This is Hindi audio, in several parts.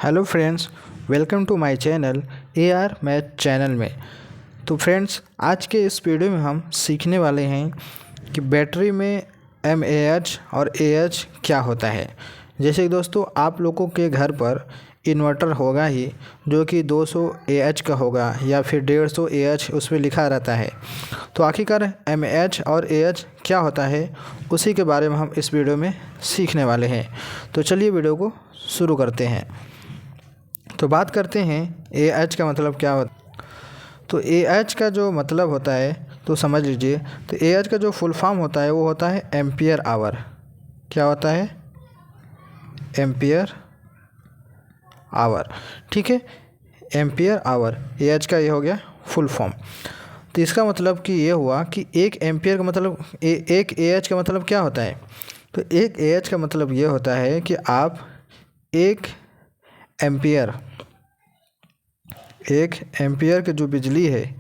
Hello friends, welcome to my channel AR math channel में। तो फ्रेंड्स, आज के इस वीडियो में हम सीखने वाले हैं कि बैटरी में mAh और Ah क्या होता है। जैसे कि दोस्तों, आप लोगों के घर पर इन्वर्टर होगा ही जो कि 200 Ah का होगा या फिर 150 Ah उसमें लिखा रहता है। तो आखिरकार mAh और Ah क्या होता है, उसी के बारे में हम इस वीडियो में सीखने वाले हैं। तो चलिए वीडियो को शुरू करते हैं। तो बात करते हैं AH का मतलब क्या होता है। तो AH का जो मतलब होता है तो समझ लीजिए। तो AH का जो फुल फॉर्म होता है वो होता है एम्पियर आवर। क्या होता है? Ampere hour. ठीक है, एम्पियर आवर AH का ये हो गया फुल फॉर्म। तो इसका मतलब कि ये हुआ कि एक एम्पियर का मतलब एक AH का मतलब क्या होता है। तो एक AH का मतलब ये होता है कि आप एक एम्पियर की जो बिजली है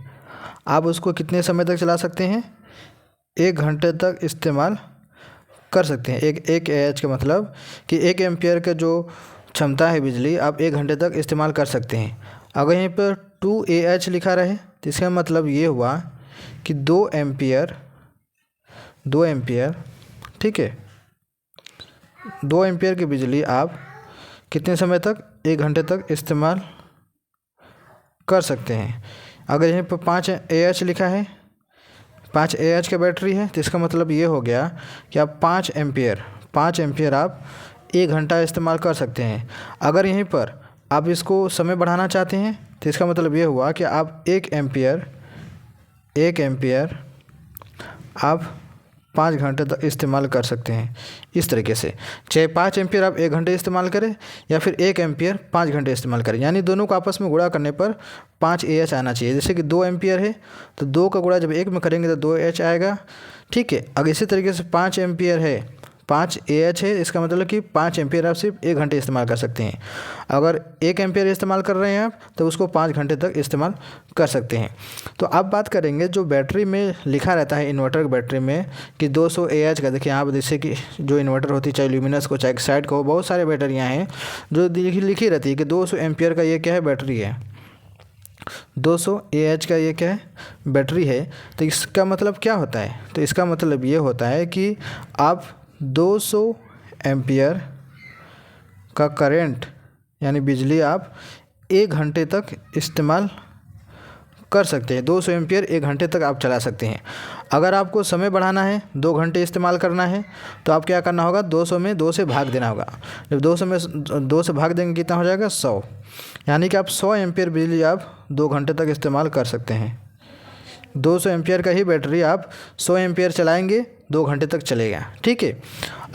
आप उसको कितने समय तक चला सकते हैं? 1 घंटे तक इस्तेमाल कर सकते हैं। एक AH का मतलब कि 1 एम्पियर का जो क्षमता है बिजली आप 1 घंटे तक इस्तेमाल कर सकते हैं। अगर यहीं पर 2AH लिखा रहे तो इसका मतलब ये हुआ कि 2 एम्पियर, ठीक है, 2 एम्पियर की बिजली आप कितने समय तक? 1 घंटे तक इस्तेमाल कर सकते हैं। अगर यहीं पर 5AH लिखा है, 5AH का बैटरी है, तो इसका मतलब ये हो गया कि आप 5 एम्पियर आप 1 घंटा इस्तेमाल कर सकते हैं। अगर यहीं पर आप इसको समय बढ़ाना चाहते हैं तो इसका मतलब ये हुआ कि आप 1 एम्पियर आप 5 घंटे तक इस्तेमाल कर सकते हैं। इस तरीके से चाहे 5 एम्पियर आप 1 घंटे इस्तेमाल करें या फिर 1 एम्पियर 5 घंटे इस्तेमाल करें, यानी दोनों को आपस में गुणा करने पर 5AH आना चाहिए। जैसे कि 2 एम्पियर है तो 2 का गुणा जब 1 में करेंगे तो 2AH आएगा। ठीक है, अगर इसी तरीके से 5 एम्पियर है 5AH है, इसका मतलब कि 5 एम्पियर आप सिर्फ 1 घंटे इस्तेमाल कर सकते हैं। अगर 1 एम्पियर इस्तेमाल कर रहे हैं आप तो उसको 5 घंटे तक इस्तेमाल कर सकते हैं। तो अब बात करेंगे जो बैटरी में लिखा रहता है इन्वर्टर बैटरी में कि 200 AH का। देखिए यहाँ पर जैसे कि जो इन्वर्टर होती है, चाहे ल्यूमिनस को चाहे एक्साइड को, बहुत सारे बैटरियाँ हैं जो लिखी रहती है कि 200 एम्पियर का ये क्या है, बैटरी है। 200 AH का ये क्या है, बैटरी है। तो इसका मतलब क्या होता है? तो इसका मतलब ये होता है कि आप 200 एम्पियर का करंट यानी बिजली आप 1 घंटे तक इस्तेमाल कर सकते हैं। 200 एम्पियर 1 घंटे तक आप चला सकते हैं। अगर आपको समय बढ़ाना है, 2 घंटे इस्तेमाल करना है, तो आप क्या करना होगा? 200 में 2 से भाग देना होगा। जब 200 में 2 से भाग देंगे कितना हो जाएगा? 100। यानी कि आप 100 एम्पियर बिजली आप 2 घंटे तक इस्तेमाल कर सकते हैं। 200 एम्पियर का ही बैटरी आप 100 एम्पियर चलाएंगे, 2 घंटे तक चलेगा। ठीक है,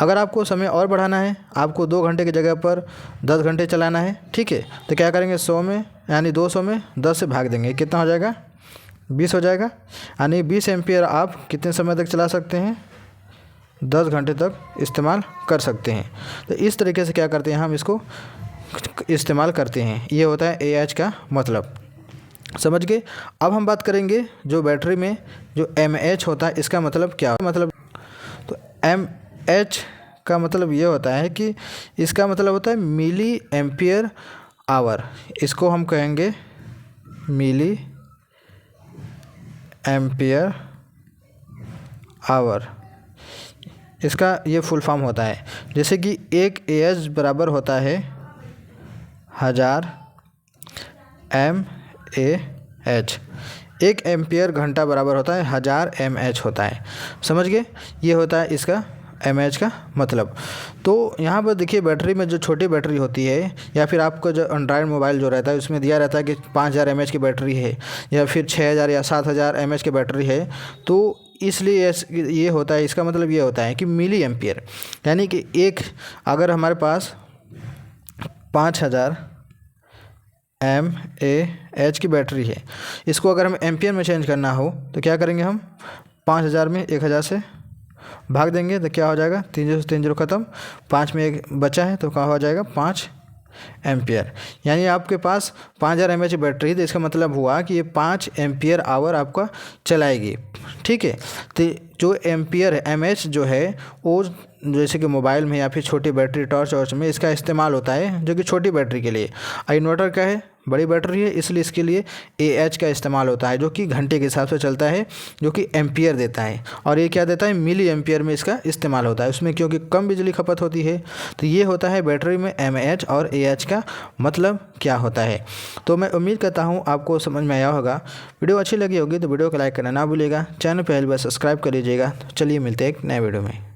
अगर आपको समय और बढ़ाना है, आपको 2 घंटे की जगह पर 10 घंटे चलाना है, ठीक है, तो क्या करेंगे? 100 में यानी 200 में 10 से भाग देंगे, कितना हो जाएगा? 20 हो जाएगा। यानी 20 एम्पियर आप कितने समय तक चला सकते हैं? 10 घंटे तक इस्तेमाल कर सकते हैं। तो इस तरीके से क्या करते हैं, हम इसको इस्तेमाल करते हैं। ये होता है AH का मतलब, समझ गए। अब हम बात करेंगे जो बैटरी में जो mAh होता है, इसका मतलब क्या मतलब। तो mAh का मतलब ये होता है कि इसका मतलब होता है मिली एम्पियर आवर। इसको हम कहेंगे मिली एम्पियर आवर। इसका ये फुल फॉर्म होता है। जैसे कि एक AH बराबर होता है 1000 mAh। 1 एम्पियर घंटा बराबर होता है 1000 mAh होता है। समझ गए? ये होता है इसका mAh का मतलब। तो यहाँ पर देखिए, बैटरी में जो छोटी बैटरी होती है या फिर आपका जो एंड्रॉयड मोबाइल जो रहता है उसमें दिया रहता है कि 5000 mAh की बैटरी है या फिर 6000 या 7000 mAh की बैटरी है, तो इसलिए ये होता है। इसका मतलब ये होता है कि मिली एम्पियर, यानी कि अगर हमारे पास 5000 mAh की बैटरी है, इसको अगर हम एम्पियर में चेंज करना हो तो क्या करेंगे? हम 5000 में 1000 से भाग देंगे तो क्या हो जाएगा? 3 0 से 3 0 खत्म, 5 में 1 बचा है तो क्या हो जाएगा? 5 एम्पियर। यानी आपके पास 5000 mAh बैटरी है, तो इसका मतलब हुआ कि ये 5 एम्पियर आवर आपका चलाएगी। ठीक है, तो जो एम्पियर है mAh जो है वो जैसे कि मोबाइल में या फिर छोटी बैटरी टॉर्च वॉर्च में इसका इस्तेमाल होता है, जो कि छोटी बैटरी के लिए। इन्वर्टर क्या है, बड़ी बैटरी है, इसलिए इसके लिए AH का इस्तेमाल होता है, जो कि घंटे के हिसाब से चलता है, जो कि एम्पियर देता है। और ये क्या देता है, मिली एम्पियर में इसका इस्तेमाल होता है उसमें, क्योंकि कम बिजली खपत होती है। तो ये होता है बैटरी में mAh और AH का मतलब क्या होता है। तो मैं उम्मीद करता हूँ आपको समझ में आया होगा। वीडियो अच्छी लगी होगी तो वीडियो को लाइक करना ना भूलिएगा, चैनल पर पहली बार सब्सक्राइब कर लीजिएगा। तो चलिए मिलते हैं एक नए वीडियो में।